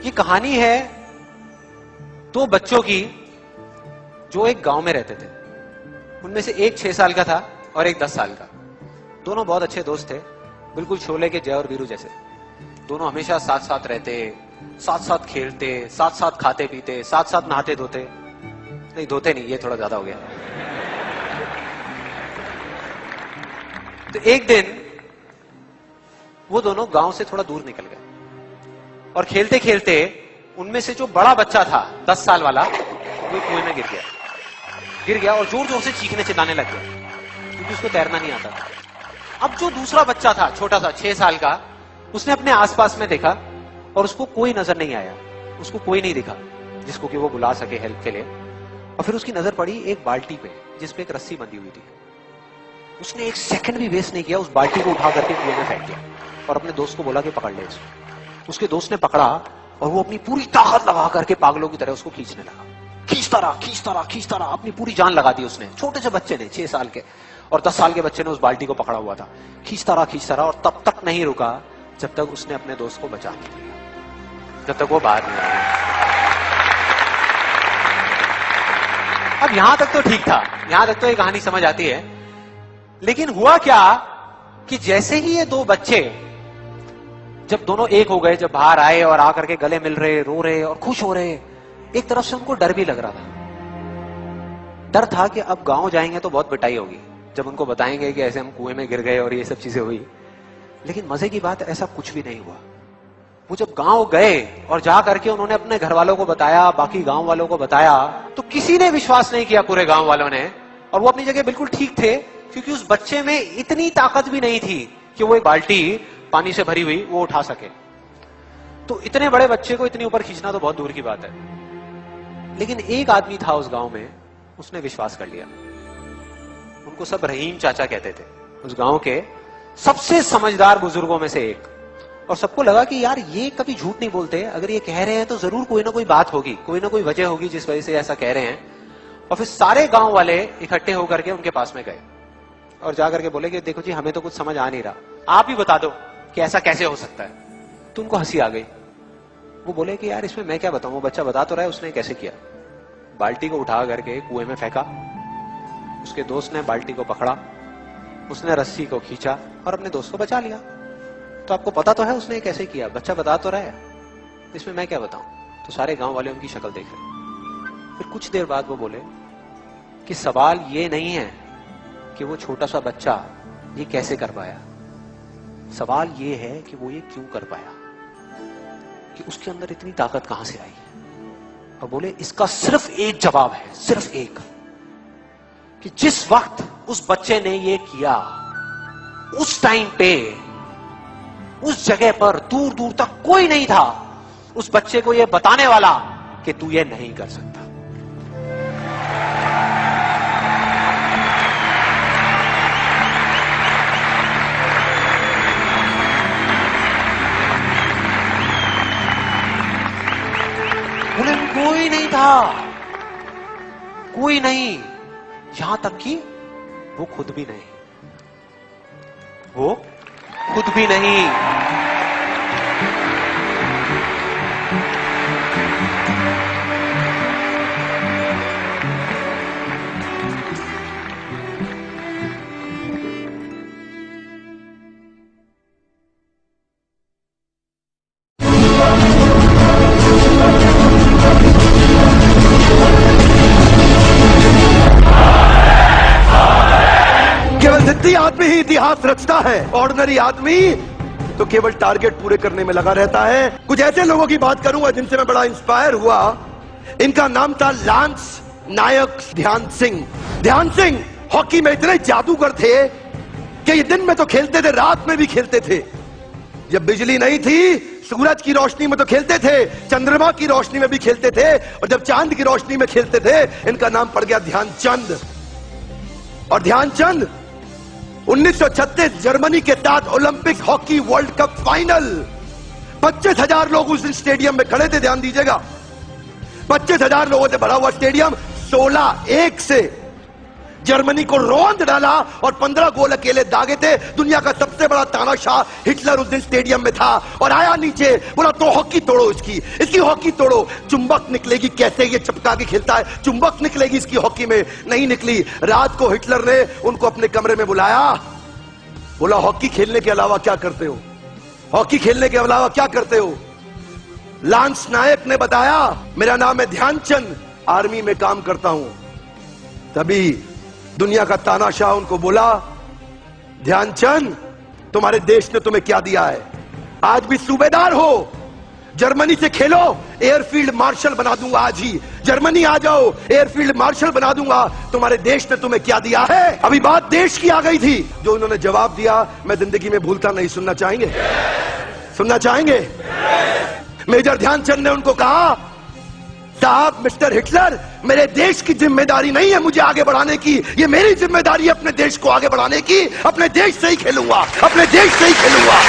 ये कहानी है दो बच्चों की जो एक गांव में रहते थे। उनमें से एक 6 साल का था और एक 10 साल का। दोनों बहुत अच्छे दोस्त थे, बिल्कुल शोले के जय और वीरू जैसे। दोनों हमेशा साथ साथ रहते, साथ साथ खेलते, साथ साथ खाते पीते, साथ साथ नहाते धोते। नहीं धोते नहीं, ये थोड़ा ज्यादा हो गया। तो एक दिन वो दोनों गांव से थोड़ा दूर निकल गए और खेलते खेलते उनमें से जो बड़ा बच्चा था 10 साल वाला, वो कुएं में गिर गया और जोर जोर से चीखने चिल्लाने लग गया क्योंकि उसको तैरना नहीं आता था। अब जो दूसरा बच्चा था छोटा सा 6 साल का, उसने अपने आसपास में देखा और उसको कोई नजर नहीं आया, उसको कोई नहीं दिखा जिसको कि वो बुला सके हेल्प के लिए। और फिर उसकी नजर पड़ी एक बाल्टी पे जिसपे एक रस्सी बंधी हुई थी। उसने एक सेकंड भी वेस्ट नहीं किया, उस बाल्टी को उठा करके कुएं में फेंक दिया और अपने दोस्त को बोला कि पकड़ ले इसको। उसके दोस्त ने पकड़ा और वो अपनी पूरी ताकत लगा करके पागलों की तरह उसको खींचने लगा। खींचता रहा, अपनी पूरी जान लगा दी उसने। छोटे से बच्चे ने, 6 साल के और 10 साल के बच्चे ने उस बाल्टी को पकड़ा हुआ था। खींचता रहा और तब तक नहीं रुका जब तक उसने अपने दोस्त को बचा नहीं लिया, जब तक वो बाहर नहीं आया। अब यहां तक तो ठीक था, यहां तक तो ये कहानी समझ आती है। लेकिन हुआ क्या कि जैसे ही ये दो बच्चे जब दोनों एक हो गए, जब बाहर आए और आकर के गले मिल रहे, रो रहे और खुश हो रहे, एक तरफ से उनको डर भी लग रहा था। डर था कि अब गांव जाएंगे तो बहुत पिटाई होगी जब उनको बताएंगे कि ऐसे हम कुएं में गिर गए और ये सब चीजें हुई। लेकिन मजे की बात, ऐसा कुछ भी नहीं हुआ। वो जब गांव गए और जा करके उन्होंने अपने घर वालों को बताया, बाकी गांव वालों को बताया, तो किसी ने विश्वास नहीं किया, पूरे गांव वालों ने। और वो अपनी जगह बिल्कुल ठीक थे क्योंकि उस बच्चे में इतनी ताकत भी नहीं थी कि वो एक बाल्टी पानी से भरी हुई वो उठा सके। तो इतने बड़े बच्चे को इतनी ऊपर खींचना तो बहुत दूर की बात है। लेकिन एक आदमी था उस गांव में, उसने विश्वास कर लिया। उनको सब रहीम चाचा कहते थे, उस गांव के सबसे समझदार बुजुर्गों में से एक। और सबको लगा कि यार ये कभी झूठ नहीं बोलते, अगर ये कह रहे हैं तो जरूर कोई ना कोई बात होगी, कोई ना कोई वजह होगी जिस वजह से ऐसा कह रहे हैं। और फिर सारे गांव वाले इकट्ठे होकर के उनके पास में गए और जाकर के बोले कि देखो जी, हमें तो कुछ समझ आ नहीं रहा, आप ही बता दो कि ऐसा कैसे हो सकता है। तो उनको हंसी आ गई। वो बोले कि यार इसमें मैं क्या बताऊं, वो बच्चा बता तो रहा है उसने कैसे किया। बाल्टी को उठा करके कुएं में फेंका, उसके दोस्त ने बाल्टी को पकड़ा, उसने रस्सी को खींचा और अपने दोस्त को बचा लिया। तो आपको पता तो है उसने कैसे किया, बच्चा बता तो रहा है, इसमें मैं क्या बताऊं। तो सारे गांव वाले उनकी शक्ल देख रहे। फिर कुछ देर बाद वो बोले कि सवाल ये नहीं है कि वो छोटा सा बच्चा ये कैसे कर पाया, सवाल ये है कि वो ये क्यों कर पाया, कि उसके अंदर इतनी ताकत कहां से आई। और बोले इसका सिर्फ एक जवाब है, सिर्फ एक, कि जिस वक्त उस बच्चे ने ये किया, उस टाइम पे उस जगह पर दूर दूर तक कोई नहीं था उस बच्चे को ये बताने वाला कि तू ये नहीं कर सकता। बोले कोई नहीं था, कोई नहीं, यहां तक कि वो खुद भी नहीं, वो खुद भी नहीं। आदमी ही इतिहास रचता है, ऑर्डिनरी आदमी तो केवल टारगेट पूरे करने में लगा रहता है। कुछ ऐसे लोगों की बात करूंगा जिनसे मैं बड़ा इंस्पायर हुआ। इनका नाम था लांस नायक ध्यान सिंह। ध्यान सिंह हॉकी में इतने जादूगर थे कि ये दिन में तो खेलते थे, रात में भी खेलते थे। जब बिजली नहीं थी, सूरज की रोशनी में तो खेलते थे, चंद्रमा की रोशनी में भी खेलते थे, और जब चांद की रोशनी में खेलते थे, इनका नाम पड़ गया ध्यानचंद। और ध्यानचंद 1936 जर्मनी के साथ Olympic hockey world cup final, 25,000 लोग उस स्टेडियम में खड़े थे। ध्यान दीजिएगा, 25,000 लोगों से भरा हुआ स्टेडियम 16-1 से जर्मनी को रौंद डाला और 15 गोल अकेले दागे थे। दुनिया का सबसे बड़ा तानाशाह हिटलर उस दिन स्टेडियम में था और आया नीचे, बोला तो हॉकी तोड़ो, इसकी हॉकी तोड़ो। चुंबक निकलेगी, कैसे ये चपका के खेलता है, चुंबक निकलेगी इसकी हॉकी में, नहीं निकली। रात को हिटलर ने उनको अपने कमरे में बुलाया, बोला हॉकी खेलने के अलावा क्या करते हो, हॉकी खेलने के अलावा क्या करते हो। लांस नायक ने बताया मेरा नाम है ध्यानचंद, आर्मी में काम करता हूं। तभी दुनिया का तानाशाह उनको बोला ध्यानचंद तुम्हारे देश ने तुम्हें क्या दिया है, आज भी सूबेदार हो, जर्मनी से खेलो, एयरफील्ड मार्शल बना दूंगा आज ही, जर्मनी आ जाओ, एयरफील्ड मार्शल बना दूंगा, तुम्हारे देश ने तुम्हें क्या दिया है। अभी बात देश की आ गई थी, जो उन्होंने जवाब दिया मैं जिंदगी में भूलता नहीं। सुनना चाहेंगे? सुनना चाहेंगे? मेजर ध्यानचंद ने उनको कहा साहब मिस्टर हिटलर, मेरे देश की जिम्मेदारी नहीं है मुझे आगे बढ़ाने की, ये मेरी जिम्मेदारी है अपने देश को आगे बढ़ाने की, अपने देश से ही खेलूंगा, अपने देश से ही खेलूंगा।